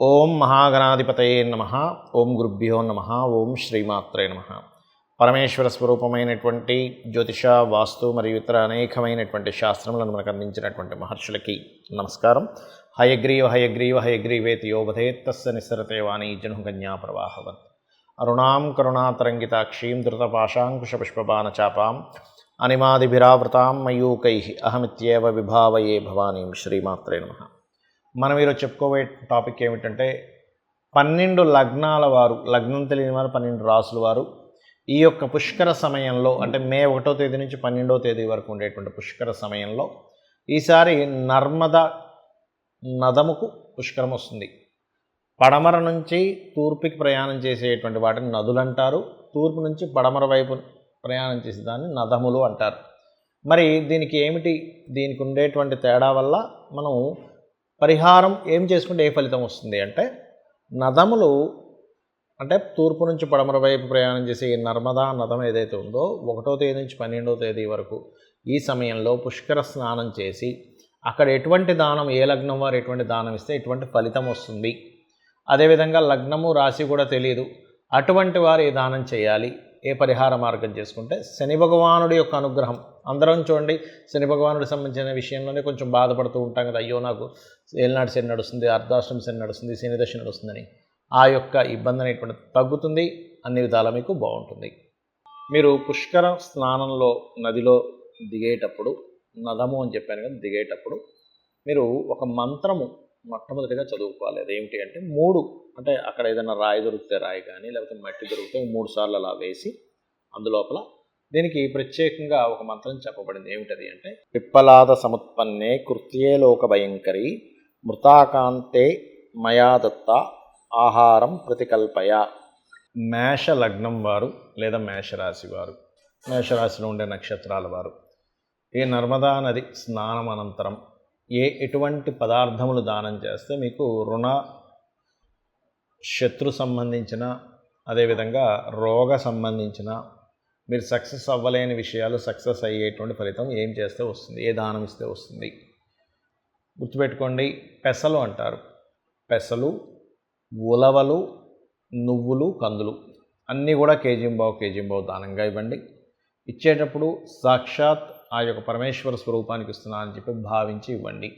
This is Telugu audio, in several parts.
ఓం మహాగణాధిపతయే నమః. ఓం గురుభ్యో నమః. ఓం శ్రీమాత్రే నమః. పరమేశ్వర స్వరూపమైనటువంటి జ్యోతిష, వాస్తు మరియు ఇతర అనేకమైనటువంటి శాస్త్రములను మనకు అందించినటువంటి మహర్షులకి నమస్కారం. హయగ్రీవ హయగ్రీవ హయగ్రీవేతి యోగధేత్తస్య నిస్సరతే వాణీ జనుకన్యా ప్రవాహవత్. అరుణాం కరుణాతరంగితాక్షీం ధృతపాశాంకుశపుష్పబాణచాపాం అనిమాదిభిరావృతాం మయూకైః అహమిత్యేవ విభావయే భవానీం. శ్రీమాత్రే నమః. మనం ఈరోజు చెప్పుకోబోయే టాపిక్ ఏమిటంటే 12 లగ్నాల వారు, లగ్నం తెలియని వారు 12 రాసుల వారు ఈ యొక్క పుష్కర సమయంలో, అంటే మే 1వ తేదీ నుంచి 12వ తేదీ వరకు ఉండేటువంటి పుష్కర సమయంలో ఈసారి నర్మదా నదముకు పుష్కరం వస్తుంది. పడమర నుంచి తూర్పుకి ప్రయాణం చేసేటువంటి వాటిని నదులు అంటారు. తూర్పు నుంచి పడమర వైపు ప్రయాణం చేసే దాన్ని నదములు అంటారు. మరి దీనికి ఉండేటువంటి తేడా వల్ల మనం పరిహారం ఏం చేసుకుంటే ఏ ఫలితం వస్తుంది అంటే, నదములు అంటే తూర్పు నుంచి పడమర వైపు ప్రయాణం చేసే ఈ నర్మదా నదం ఏదైతే ఉందో 1వ తేదీ నుంచి 12వ తేదీ వరకు ఈ సమయంలో పుష్కర స్నానం చేసి అక్కడ ఎటువంటి దానం, ఏ లగ్నం వారు ఎటువంటి దానం ఇస్తే ఎటువంటి ఫలితం వస్తుంది, అదేవిధంగా లగ్నము రాశి కూడా తెలియదు అటువంటి వారు ఏ దానం చేయాలి, ఏ పరిహార మార్గం చేసుకుంటే శని భగవానుడి యొక్క అనుగ్రహం. అందరం చూడండి, శని భగవానుడికి సంబంధించిన విషయంలోనే కొంచెం బాధపడుతూ ఉంటాం కదా, అయ్యో నాకు ఏలినాడు శని నడుస్తుంది, అర్ధాష్టమి శని నడుస్తుంది, శని దశ నడుస్తుందని. ఆ యొక్క ఇబ్బంది అనేటువంటి తగ్గుతుంది, అన్ని విధాలా మీకు బాగుంటుంది. మీరు పుష్కర స్నానంలో నదిలో దిగేటప్పుడు, నదము అని చెప్పాను కదా, దిగేటప్పుడు మీరు ఒక మంత్రము మొట్టమొదటిగా చదువుకోవాలి. అదేమిటి అంటే 3, అంటే అక్కడ ఏదైనా రాయి దొరికితే రాయి కానీ, లేకపోతే మట్టి దొరికితే 3 సార్లు అలా వేసి అందులోపల దీనికి ప్రత్యేకంగా ఒక మంత్రం చెప్పబడింది. ఏమిటది అంటే, పిప్పలాద సముత్పన్నే కృత్యే లోక భయంకరి మృతాకాంతే మయా దత్త ఆహారం ప్రతికల్పయ. మేష లగ్నం వారు లేదా మేషరాశి వారు, మేషరాశిలో ఉండే నక్షత్రాల వారు ఈ నర్మదా నది స్నానం అనంతరం ఎటువంటి పదార్థములు దానం చేస్తే మీకు రుణ, శత్రు సంబంధించిన, అదేవిధంగా రోగ సంబంధించిన, మీరు సక్సెస్ అవ్వలేని విషయాలు సక్సెస్ అయ్యేటువంటి ఫలితం ఏం చేస్తే వస్తుంది, ఏ దానం ఇస్తే వస్తుంది. గుర్తుపెట్టుకోండి, పెసలు అంటారు. పెసలు, ఉలవలు, నువ్వులు, కందులు అన్నీ కూడా కేజీంబావు దానంగా ఇవ్వండి. ఇచ్చేటప్పుడు సాక్షాత్ ఆ యొక్క పరమేశ్వర స్వరూపానికి ఇస్తున్నా అని చెప్పి భావించి ఇవ్వండి.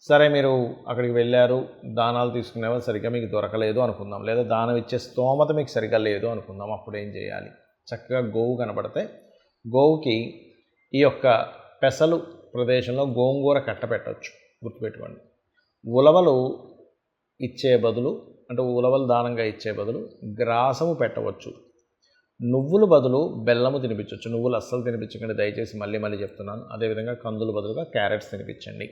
సరే, మీరు అక్కడికి వెళ్ళారు, దానాలు తీసుకునేవారు సరిగ్గా మీకు దొరకలేదు అనుకుందాం, లేదా దానం ఇచ్చే స్తోమత మీకు సరిగ్గా లేదు అనుకుందాం. అప్పుడు ఏం చేయాలి? చక్కగా గోవు కనబడితే గోవుకి ఈ యొక్క పెసలు ప్రదేశంలో గోంగూర కట్టపెట్టవచ్చు. గుర్తుపెట్టుకోండి. ఉలవలు ఇచ్చే బదులు, అంటే ఉలవలు దానంగా ఇచ్చే బదులు గ్రాసము పెట్టవచ్చు. నువ్వులు బదులు బెల్లము తినిపించవచ్చు. నువ్వులు అస్సలు తినిపించకండి దయచేసి, మళ్ళీ చెప్తున్నాను. అదేవిధంగా కందులు బదులుగా క్యారెట్స్ తినిపించండి.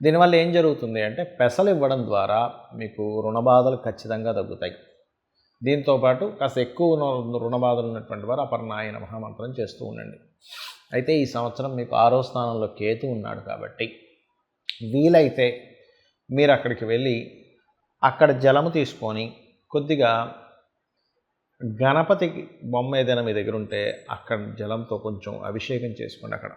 దీనివల్ల ఏం జరుగుతుంది అంటే, పెసలు ఇవ్వడం ద్వారా మీకు రుణబాధలు ఖచ్చితంగా తగ్గుతాయి. దీంతోపాటు కాస్త ఎక్కువ రుణబాధలు ఉన్నటువంటి వారు అపర్ణాయ నమః మంత్రం చేస్తూ ఉండండి. అయితే ఈ సంవత్సరం మీకు 6వ స్థానంలో కేతు ఉన్నాడు కాబట్టి వీలైతే మీరు అక్కడికి వెళ్ళి అక్కడ జలము తీసుకొని కొద్దిగా గణపతికి బొమ్మ ఏదైనా మీ దగ్గర ఉంటే అక్కడ జలంతో కొంచెం అభిషేకం చేసుకోండి. అక్కడ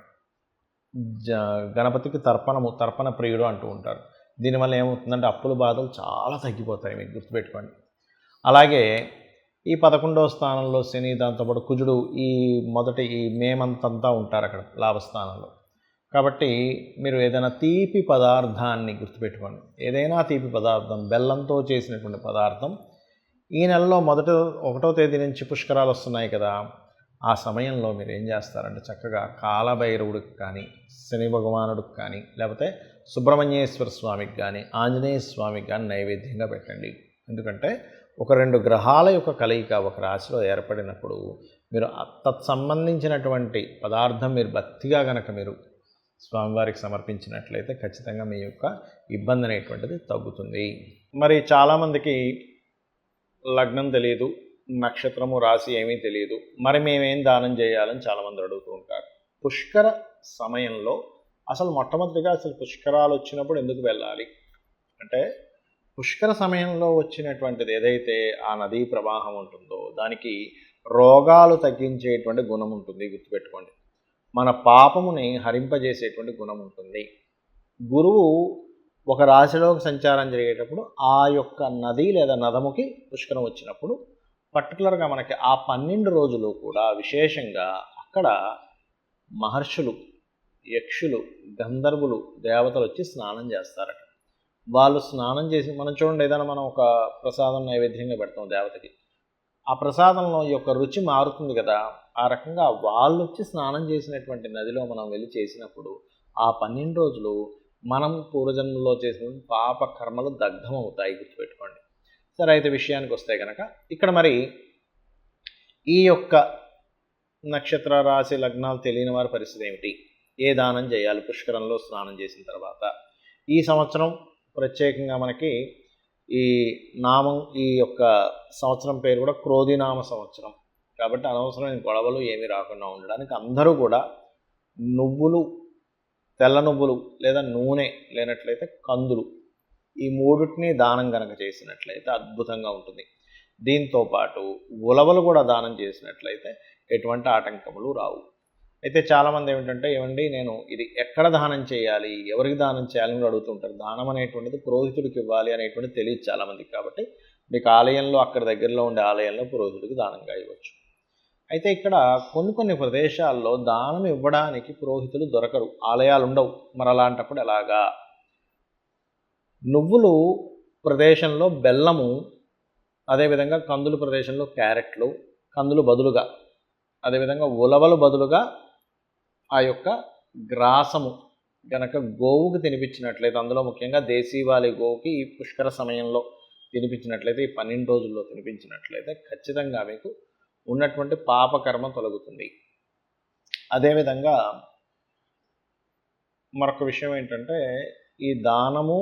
గణపతికి తర్పణ ప్రియుడు అంటూ ఉంటారు. దీనివల్ల ఏమవుతుందంటే అప్పుల బాధలు చాలా తగ్గిపోతాయి, మీకు గుర్తుపెట్టుకోండి. అలాగే ఈ 11వ స్థానంలో శని, దాంతోపాటు కుజుడు ఈ మే మంత్ అంతా ఉంటారు అక్కడ లాభస్థానంలో. కాబట్టి మీరు ఏదైనా తీపి పదార్థాన్ని గుర్తుపెట్టుకోండి, ఏదైనా తీపి పదార్థం, బెల్లంతో చేసినటువంటి పదార్థం ఈ నెలలో 1వ తేదీ నుంచి పుష్కరాలు వస్తున్నాయి కదా, ఆ సమయంలో మీరు ఏం చేస్తారంటే చక్కగా కాలభైరవుడికి కానీ, శని భగవానుడికి కానీ, లేకపోతే సుబ్రహ్మణ్యేశ్వర స్వామికి కానీ, ఆంజనేయ స్వామికి కానీ నైవేద్యంగా పెట్టండి. ఎందుకంటే ఒక 2 గ్రహాల యొక్క కలయిక ఒక రాశిలో ఏర్పడినప్పుడు మీరు తత్సంబంధించినటువంటి పదార్థం మీరు భక్తిగా కనుక మీరు స్వామివారికి సమర్పించినట్లయితే ఖచ్చితంగా మీ యొక్క ఇబ్బంది అనేటువంటిది తగ్గుతుంది. మరి చాలామందికి లగ్నం తెలియదు, నక్షత్రము, రాశి ఏమీ తెలియదు. మరి మేమేం దానం చేయాలని చాలామంది అడుగుతూ ఉంటారు. పుష్కర సమయంలో అసలు మొట్టమొదటిగా పుష్కరాలు వచ్చినప్పుడు ఎందుకు వెళ్ళాలి అంటే, పుష్కర సమయంలో వచ్చినటువంటిది ఏదైతే ఆ నదీ ప్రవాహం ఉంటుందో దానికి రోగాలు తగ్గించేటువంటి గుణం ఉంటుంది. గుర్తుపెట్టుకోండి, మన పాపముని హరింపజేసేటువంటి గుణం ఉంటుంది. గురువు ఒక రాశిలోకి సంచారం జరిగేటప్పుడు ఆ యొక్క నది లేదా నదముకి పుష్కరం వచ్చినప్పుడు పర్టికులర్గా మనకి ఆ 12 రోజులు కూడా విశేషంగా అక్కడ మహర్షులు, యక్షులు, గంధర్వులు, దేవతలు వచ్చి స్నానం చేస్తారట. వాళ్ళు స్నానం చేసి మనం చూడండి, ఏదైనా మనం ఒక ప్రసాదం నైవేద్యంగా పెడతాం దేవతకి, ఆ ప్రసాదంలో యొక్క రుచి మారుతుంది కదా. ఆ రకంగా వాళ్ళు వచ్చి స్నానం చేసినటువంటి నదిలో మనం వెళ్ళి చేసినప్పుడు ఆ 12 రోజులు మనం పూర్వజన్మలో చేసిన పాప కర్మలు దగ్ధం అవుతాయి, గుర్తుపెట్టుకోండి. సరే, అయితే విషయానికి వస్తే కనుక ఇక్కడ మరి ఈ యొక్క నక్షత్ర రాశి లగ్నాలు తెలియని వారి పరిస్థితి ఏమిటి? ఏ దానం చేయాలి పుష్కరంలో స్నానం చేసిన తర్వాత? ఈ సంవత్సరం ప్రత్యేకంగా మనకి ఈ నామం, ఈ యొక్క సంవత్సరం పేరు కూడా క్రోధినామ సంవత్సరం కాబట్టి అనవసరమైన గొడవలు ఏమీ రాకుండా ఉండడానికి అందరూ కూడా నువ్వులు, తెల్ల నువ్వులు లేదా నూనె లేనట్లయితే కందులు, ఈ మూడింటిని దానం కనుక చేసినట్లయితే అద్భుతంగా ఉంటుంది. దీంతోపాటు ఉలవలు కూడా దానం చేసినట్లయితే ఎటువంటి ఆటంకములు రావు. అయితే చాలామంది ఏమండి నేను ఇది ఎక్కడ దానం చేయాలి, ఎవరికి దానం చేయాలని కూడా అడుగుతుంటారు. దానం అనేటువంటిది పురోహితుడికి ఇవ్వాలి అనేటువంటిది తెలియదు చాలామందికి. కాబట్టి మీకు ఆలయంలో, అక్కడ దగ్గరలో ఉండే ఆలయంలో పురోహితుడికి దానంగా ఇవ్వచ్చు. అయితే ఇక్కడ కొన్ని ప్రదేశాల్లో దానం ఇవ్వడానికి పురోహితులు దొరకరు, ఆలయాలు ఉండవు. మరి అలాంటప్పుడు ఎలాగా? నువ్వులు ప్రదేశంలో బెల్లము, అదేవిధంగా కందులు ప్రదేశంలో క్యారెట్లు, కందులు బదులుగా, అదేవిధంగా ఉలవలు బదులుగా ఆ యొక్క గ్రాసము గనక గోవుకి తినిపించినట్లయితే, అందులో ముఖ్యంగా దేశీవాలి గోవుకి ఈ పుష్కర సమయంలో తినిపించినట్లయితే, ఈ 12 రోజుల్లో తినిపించినట్లయితే ఖచ్చితంగా మీకు ఉన్నటువంటి పాపకర్మ తొలగుతుంది. అదేవిధంగా మరొక విషయం ఏంటంటే, ఈ దానము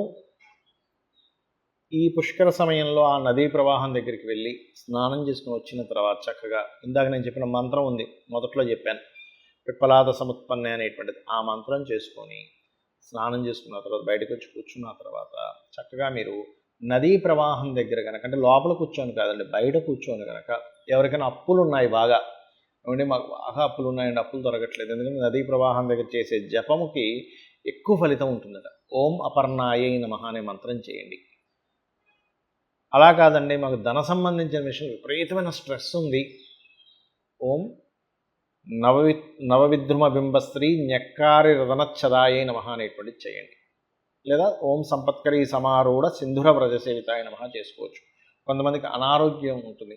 ఈ పుష్కర సమయంలో ఆ నదీ ప్రవాహం దగ్గరికి వెళ్ళి స్నానం చేసుకుని వచ్చిన తర్వాత చక్కగా ఇందాక నేను చెప్పిన మంత్రం ఉంది, మొదట్లో చెప్పాను, పిప్పలాద సముత్పన్నే అనేటువంటిది, ఆ మంత్రం చేసుకొని స్నానం చేసుకున్న తర్వాత బయటకు వచ్చి కూర్చున్న తర్వాత చక్కగా మీరు నదీ ప్రవాహం దగ్గర కనుక, అంటే లోపల కూర్చొని కాదండి, బయట కూర్చొని కనుక, ఎవరికైనా అప్పులు ఉన్నాయి బాగా, ఏమంటే మాకు బాగా అప్పులు ఉన్నాయండి, అప్పులు దొరకట్లేదు, ఎందుకంటే నదీ ప్రవాహం దగ్గర చేసే జపముకి ఎక్కువ ఫలితం ఉంటుందట. ఓం అపర్ణాయై నమః అనే మంత్రం చేయండి. అలా కాదండి, మాకు ధన సంబంధించిన విషయం విపరీతమైన స్ట్రెస్ ఉంది, ఓం నవవిద్రుమ బింబస్త్రీ న్యక్కారి రదనచ్చదాయే నమః అనేటువంటిది చేయండి. లేదా ఓం సంపత్కరీ సమారూఢ సింధుర వ్రజసేవితాయ నమః చేసుకోవచ్చు. కొంతమందికి అనారోగ్యం ఉంటుంది,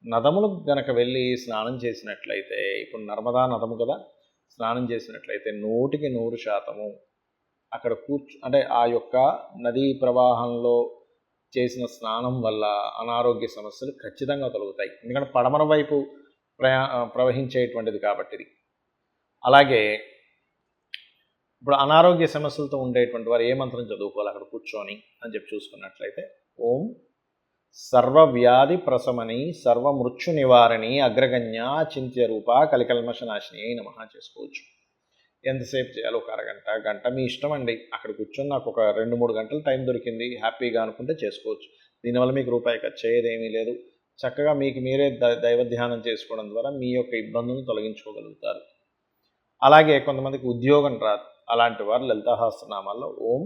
నదములు గనక వెళ్ళి స్నానం చేసినట్లయితే, ఇప్పుడు నర్మదా నదము కదా, స్నానం చేసినట్లయితే 100% అక్కడ అంటే ఆ యొక్క నదీ ప్రవాహంలో చేసిన స్నానం వల్ల అనారోగ్య సమస్యలు ఖచ్చితంగా తొలగుతాయి. ఎందుకంటే పడమర వైపు ప్రవహించేటువంటిది కాబట్టి ఇది. అలాగే ఇప్పుడు అనారోగ్య సమస్యలతో ఉండేటువంటి వారు ఏ మంత్రం చదువుకోవాలి అక్కడ కూర్చొని అని చెప్పి చూసుకున్నట్లయితే, ఓం సర్వవ్యాధి ప్రశమని సర్వమృత్యు నివారణి అగ్రగణ్య చింత్య రూప కలికల్మషనాశిని అయి నమః చేసుకోవచ్చు. ఎంతసేపు చేయాలి? ఒక అరగంట, గంట, మీ ఇష్టం అండి. అక్కడ కూర్చొని నాకు ఒక 2-3 గంటలు టైం దొరికింది హ్యాపీగా అనుకుంటే చేసుకోవచ్చు. దీనివల్ల మీకు రూపాయి ఖర్చు అయ్యేదేమీ లేదు. చక్కగా మీకు మీరే దైవ ధ్యానం చేసుకోవడం ద్వారా మీ యొక్క ఇబ్బందులను తొలగించుకోగలుగుతారు. అలాగే కొంతమందికి ఉద్యోగం రాదు, అలాంటి వారు లలితా సహస్రనామాల్లో ఓం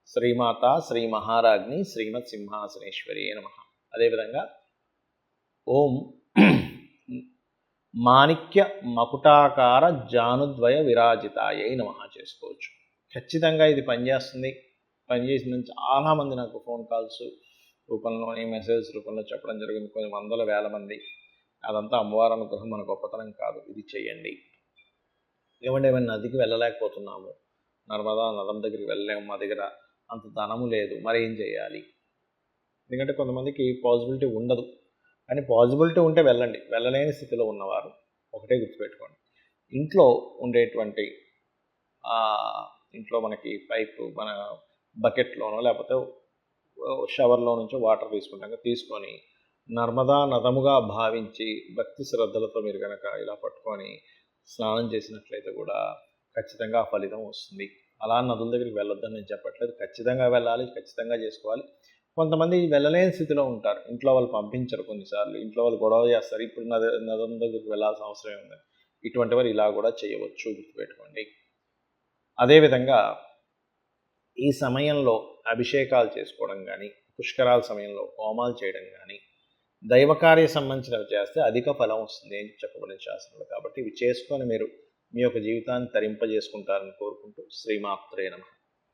శ్రీమాత శ్రీ మహారాజ్ని శ్రీమత్ సింహాసనేశ్వరి నమః, అదేవిధంగా ఓం మాణిక్య మకుటాకార జానుద్వయ విరాజితాయై నమః చేసుకోవచ్చు. ఖచ్చితంగా ఇది పనిచేస్తుంది. పనిచేసిందని చాలామంది నాకు ఫోన్ కాల్స్ రూపంలో, మెసేజ్ రూపంలో చెప్పడం జరిగింది, కొన్ని వందల వేల మంది. అదంతా అమ్మవారి అనుగ్రహం, మన గొప్పతనం కాదు. ఇది చేయండి. ఏమైనా నదికి వెళ్ళలేకపోతున్నాము, నర్మదా నదం దగ్గరికి వెళ్ళలేము, మా దగ్గర అంత ధనము లేదు, మరి ఏం చేయాలి? ఎందుకంటే కొంతమందికి పాసిబిలిటీ ఉండదు, కానీ పాసిబిలిటీ ఉంటే వెళ్ళండి. వెళ్ళలేని స్థితిలో ఉన్నవారు ఒకటే గుర్తుపెట్టుకోండి, ఇంట్లో ఉండేటువంటి ఇంట్లో మనకి పైపు, మన బకెట్లోనో లేకపోతే షవర్లో నుంచో వాటర్ తీసుకొని నర్మదా నదముగా భావించి భక్తి శ్రద్ధలతో మీరు కనుక ఇలా పట్టుకొని స్నానం చేసినట్లయితే కూడా ఖచ్చితంగా ఆ ఫలితం వస్తుంది. అలా నదుల దగ్గరికి వెళ్ళొద్దని నేను చెప్పట్లేదు, ఖచ్చితంగా వెళ్ళాలి, ఖచ్చితంగా చేసుకోవాలి. కొంతమంది వెళ్ళలేని స్థితిలో ఉంటారు, ఇంట్లో వాళ్ళు పంపించరు, కొన్నిసార్లు ఇంట్లో వాళ్ళు గొడవ చేస్తారు, ఇప్పుడు నదం దగ్గరికి వెళ్ళాల్సిన అవసరం ఉంది. ఇటువంటి వారు ఇలా కూడా చేయవచ్చు, గుర్తుపెట్టుకోండి. అదేవిధంగా ఈ సమయంలో అభిషేకాలు చేసుకోవడం కానీ, పుష్కరాల సమయంలో హోమాలు చేయడం కానీ, దైవకార్య సంబంధించినవి చేస్తే అధిక ఫలం వస్తుంది అని చెప్పబడిన శాస్త్రంలో. కాబట్టి ఇవి చేసుకొని మీరు మీ యొక్క జీవితాన్ని తరింపజేసుకుంటారని కోరుకుంటూ శ్రీమాత్రే నమః.